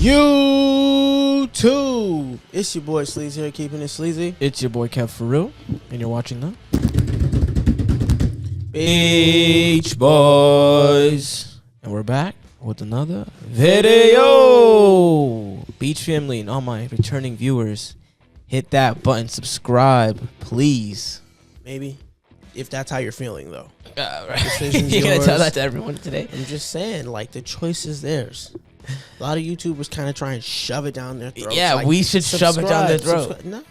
YouTube. It's your boy Sleazy here, keeping it sleazy. It's your boy Kevvv, and you're watching the Beach Boys. And we're back with another video. Beach family and all my returning viewers, hit that button, subscribe, please. Maybe, if that's how you're feeling, though. Right. You're gonna tell that to everyone today. I'm just saying, like, the choice is theirs. A lot of YouTubers kind of try and shove it down their throat. Yeah, like, we should shove it down their throat. No,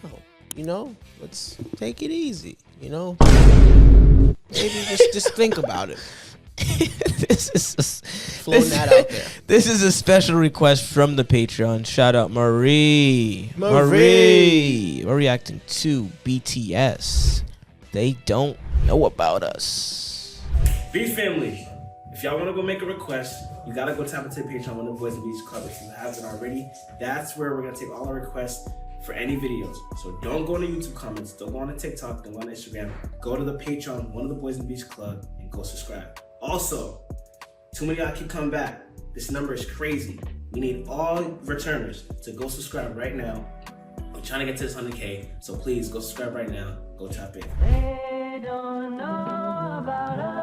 you know, let's take it easy. You know, maybe just think about it. This is Floating that out there. This is a special request from the Patreon. Shout out Marie. We're reacting to BTS. They don't know about us. Beach family, if y'all want to go make a request, you gotta go tap into the Patreon on the Boys and Beach Club. If you haven't already, that's where we're gonna take all our requests for any videos. So don't go to YouTube comments, don't go on to TikTok, don't go on Instagram. Go to the Patreon, one of the Boys and Beach Club, and go subscribe. Also, too many of y'all keep coming back. This number is crazy. We need all returners to go subscribe right now. I'm trying to get to this 100K, so please go subscribe right now. Go tap in. They don't know about us,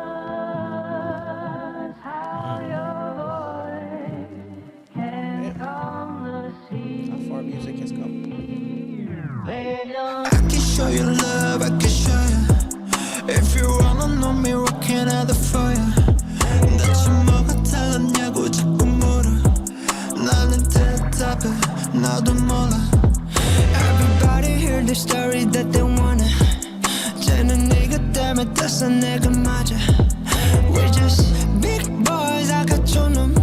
how your voice can calm the sea. How far music has come. They don't I can show you love, I can show you. If you wanna know me, what can I do for you? 대체 뭐가 달랐냐고 자꾸 물어. 나는 대답해, 나도 몰라. Everybody hear the story that they wanna. 쟤는 네가 때문에 떴어 내가 맞아. We're just big boys, 아까처럼.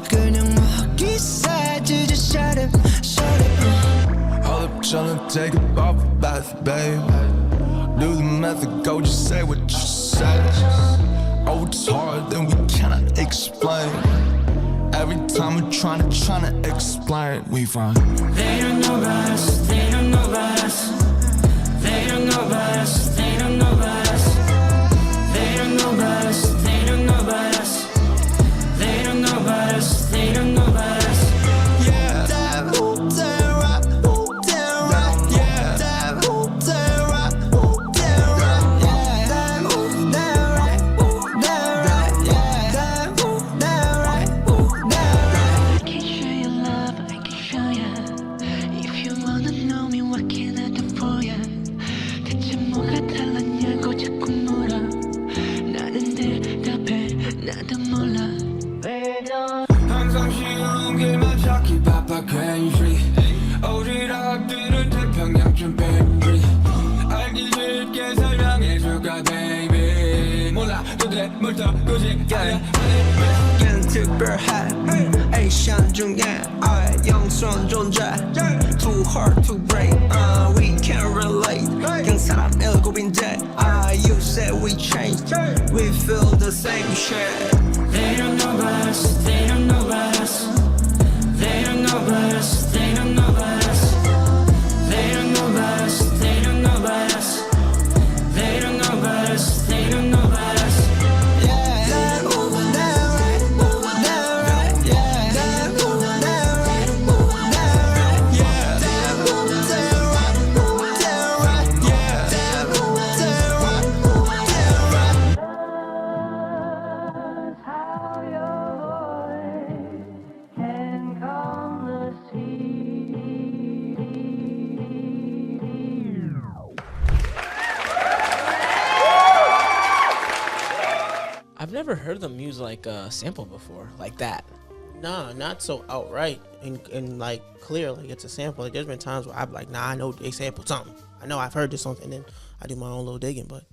그냥 먹기 싸지, just shut up, shut up. Hold up, tryna take a bubble bath, babe. Do the math and go, just say what you say. Oh, it's hard, then we cannot explain. Every time we're tryna explain, we find They don't know about us, they don't know about us. They don't know about us, they don't know about us. They don't know about us, they don't know about us. They don't know about us, they don't know about us. Yeah, that right, yeah, that right, yeah, that right, yeah, that I can show you love, I can show you. If you wanna know me, what can I do for you? 대체 뭐가 달랐냐고 자꾸 물어. 나는 대답해, 나도 몰라. They don't 항상 쉬운 길만 찾기 바빠 괜시 오지랖들은 태평양쯤 baby 알기 쉽게 설명해줄까 baby 몰라도 돼 뭘더 고집하냐 얜 특별해 에이션 중에 영선 존재 Too hard to break We can't relate 그냥 사람 일곱인데 You say we changed We feel the same shit They don't know about us, they don't know about us. They don't know about us, they don't know about us. They don't know about us, they don't know about us. They don't know about us, they don't know about us. Yeah, that right, that right, yeah, that right, yeah, that right, yeah, that How your voice can calm the sea. I've never heard them use like a sample before, like that. Nah, not so outright and like clear, like it's a sample. Like there's been times where I'm like, nah, I know they sampled something. I know I've heard this something, and then I do my own little digging. But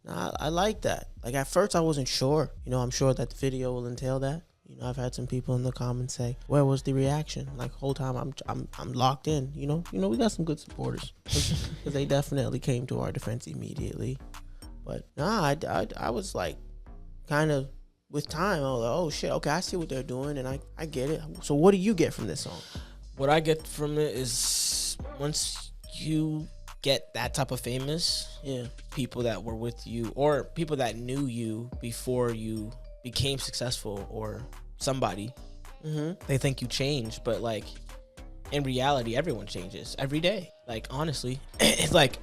nah, I like that. Like at first I wasn't sure. You know, I'm sure that the video will entail that. You know, I've had some people in the comments say, "Where was the reaction?" Like whole time I'm locked in. You know, we got some good supporters because they definitely came to our defense immediately. But nah, I was like, kind of with time, I was like, oh shit, okay, I see what they're doing, and I get it. So what do you get from this song? What I get from it is once you get that type of famous, people that were with you or people that knew you before you became successful or somebody, They think you change, but like in reality, everyone changes every day. Like honestly, it's like,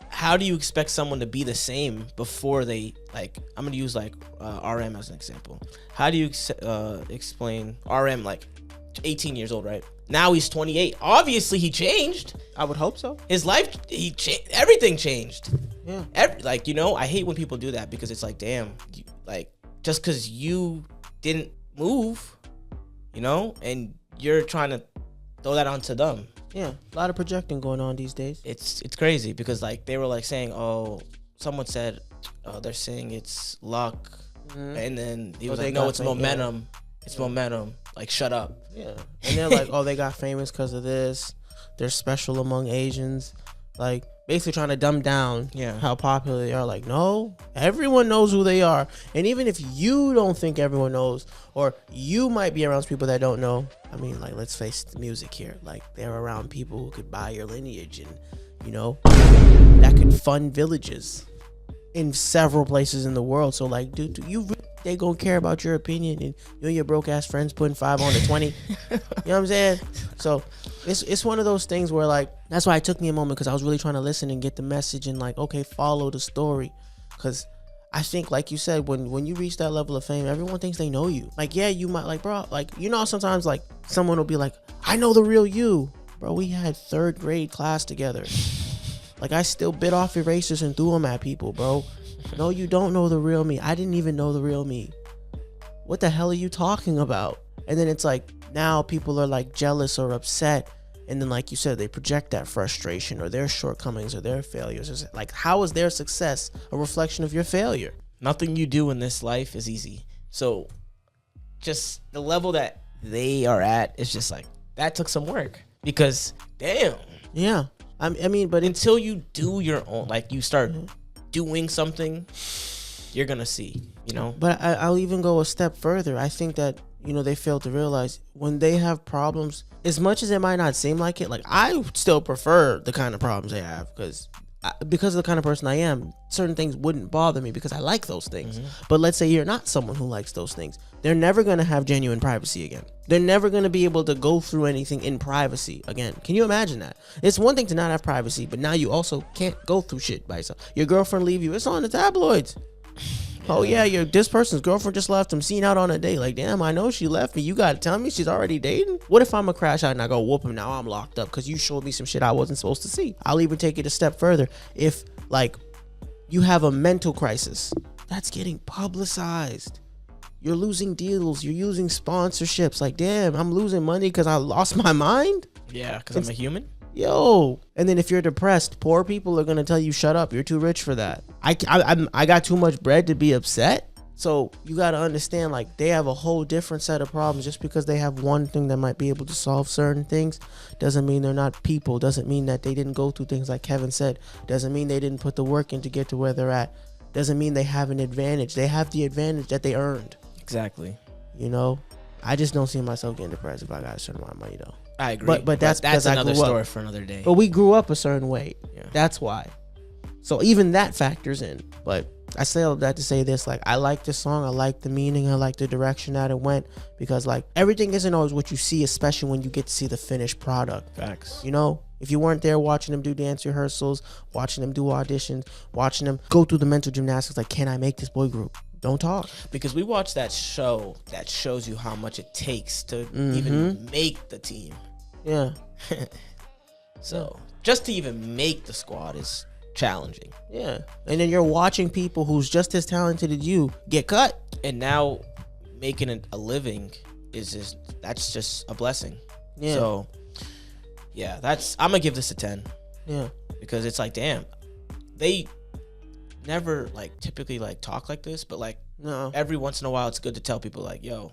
how do you expect someone to be the same before they like? I'm gonna use like RM as an example. How do you explain RM like 18 years old, right? Now he's 28. Obviously, he changed. I would hope so. His life, everything changed. Yeah. Like, you know, I hate when people do that because it's like, damn, like just because you didn't move, you know, and you're trying to throw that onto them. Yeah, a lot of projecting going on these days. It's crazy because like they were like saying, oh, someone said, they're saying it's luck, and then he was like, no, it's momentum. Yeah. It's momentum. Like, shut up. Yeah, and they're like, oh, they got famous because of this. They're special among Asians. Like, basically trying to dumb down how popular they are. Like, no, everyone knows who they are. And even if you don't think everyone knows, or you might be around people that don't know, I mean, like, let's face the music here. Like, they're around people who could buy your lineage and, you know, that could fund villages in several places in the world. So, like, dude, they gonna care about your opinion, and you and your broke ass friends putting 5 on to 20. You know what I'm saying? So it's one of those things where, like, that's why it took me a moment, because I was really trying to listen and get the message and, like, okay, follow the story. Because I think, like you said, when you reach that level of fame, everyone thinks they know you. Like, yeah, you might, like, bro, like, you know, sometimes, like, someone will be like, I know the real you. Bro, we had 3rd grade class together. Like, I still bit off erasers and threw them at people, bro. No, you don't know the real me. I didn't even know the real me. What the hell are you talking about? And then it's like, now people are like jealous or upset. And then, like you said, they project that frustration or their shortcomings or their failures. It's like, how is their success a reflection of your failure? Nothing you do in this life is easy. So just the level that they are at is just like, that took some work. Because, damn. Yeah. I mean, but until you do your own, like, you start doing something, you're gonna see, you know. But I'll even go a step further. I think that, you know, they fail to realize when they have problems, as much as it might not seem like it, like, I still prefer the kind of problems they have, because of the kind of person I am, certain things wouldn't bother me because I like those things. But let's say you're not someone who likes those things. They're never going to have genuine privacy again. They're never going to be able to go through anything in privacy again. Can you imagine that? It's one thing to not have privacy, but now you also can't go through shit by yourself. Your girlfriend leave you, it's on the tabloids. Oh yeah, this person's girlfriend just left him, seen out on a date. Like, damn, I know she left me. You gotta tell me she's already dating? What if I'm a crash out and I go whoop him? Now I'm locked up because you showed me some shit I wasn't supposed to see. I'll even take it a step further. If, like, you have a mental crisis, that's getting publicized. You're losing deals. You're using sponsorships. Like, damn, I'm losing money because I lost my mind? Yeah, because I'm a human? Yo. And then if you're depressed, poor people are gonna tell you, shut up, you're too rich for that. I got too much bread to be upset. So you gotta understand, like, they have a whole different set of problems. Just because they have one thing that might be able to solve certain things doesn't mean they're not people. Doesn't mean that they didn't go through things, like Kevin said. Doesn't mean they didn't put the work in to get to where they're at. Doesn't mean they have an advantage. They have the advantage that they earned. Exactly. You know, I just don't see myself getting depressed if I got a certain amount of money, though. I agree. But that's another story for another day. But we grew up a certain way. Yeah. That's why. So even that factors in. But I say all that to say this, like, I like this song. I like the meaning. I like the direction that it went. Because, like, everything isn't always what you see, especially when you get to see the finished product. Facts. You know? If you weren't there watching them do dance rehearsals, watching them do auditions, watching them go through the mental gymnastics, like, can I make this boy group? Don't talk. Because we watched that show that shows you how much it takes to even make the team. Yeah. So just to even make the squad is challenging. Yeah. And then you're watching people who's just as talented as you get cut. And now making it a living that's just a blessing. Yeah. So yeah, I'm gonna give this a 10. Yeah. Because it's like, damn, they never, like, typically, like, talk like this, but, like, no, every once in a while it's good to tell people, like, yo,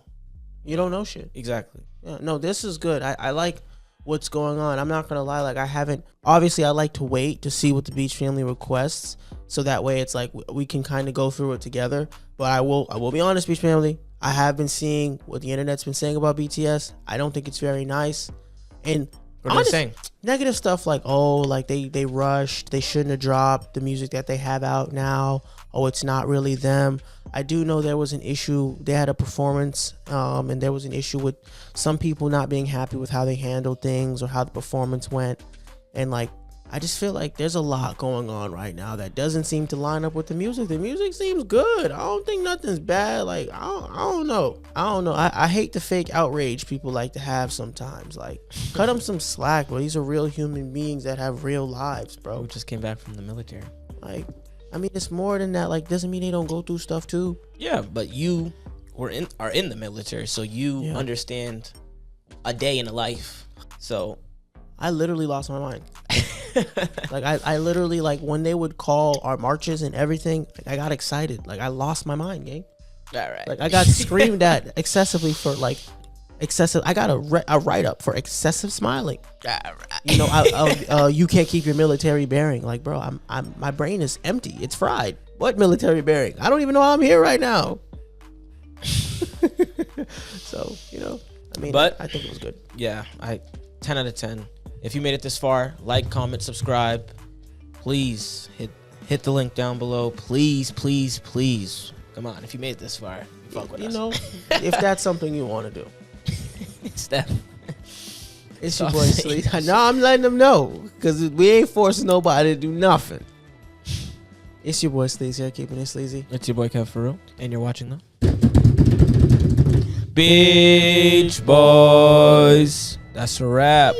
you don't know shit. Exactly. Yeah. No, this is good. I like what's going on. I'm not gonna lie, like, obviously I like to wait to see what the Beach family requests, so that way it's like we can kind of go through it together. But I will be honest, Beach family, I have been seeing what the internet's been saying about BTS. I don't think it's very nice. And what are they saying? Negative stuff like, oh, like they rushed, they shouldn't have dropped the music that they have out now. Oh, it's not really them. I do know there was an issue. They had a performance, and there was an issue with some people not being happy with how they handled things or how the performance went. And like, I just feel like there's a lot going on right now that doesn't seem to line up with the music. The music seems good. I don't think nothing's bad. Like, I don't know. I hate the fake outrage people like to have sometimes. Like, cut them some slack, bro. These are real human beings that have real lives, bro. Who just came back from the military. Like, I mean, it's more than that. Like, doesn't mean they don't go through stuff too. Yeah, but you are in the military, so you understand a day in a life. So I literally lost my mind. Like I literally, like, when they would call our marches and everything, like, I got excited. Like, I lost my mind, gang. All right. Like, I got screamed at excessively for like excessive. I got a write up for excessive smiling. All right. You know, you can't keep your military bearing. Like, bro, my brain is empty. It's fried. What military bearing? I don't even know how I'm here right now. So, you know, I mean, but I think it was good. Yeah, 10 out of 10. If you made it this far, like, comment, subscribe. Please hit the link down below. Please, please, please. Come on, if you made it this far, fuck with us. You know, if that's something you want to do. Steph. It's your boy Sleazy. No, I'm letting them know, because we ain't forcing nobody to do nothing. It's your boy Sleazy, keeping it sleazy. It's your boy Kevvv, and you're watching the Beach Boys. That's a wrap.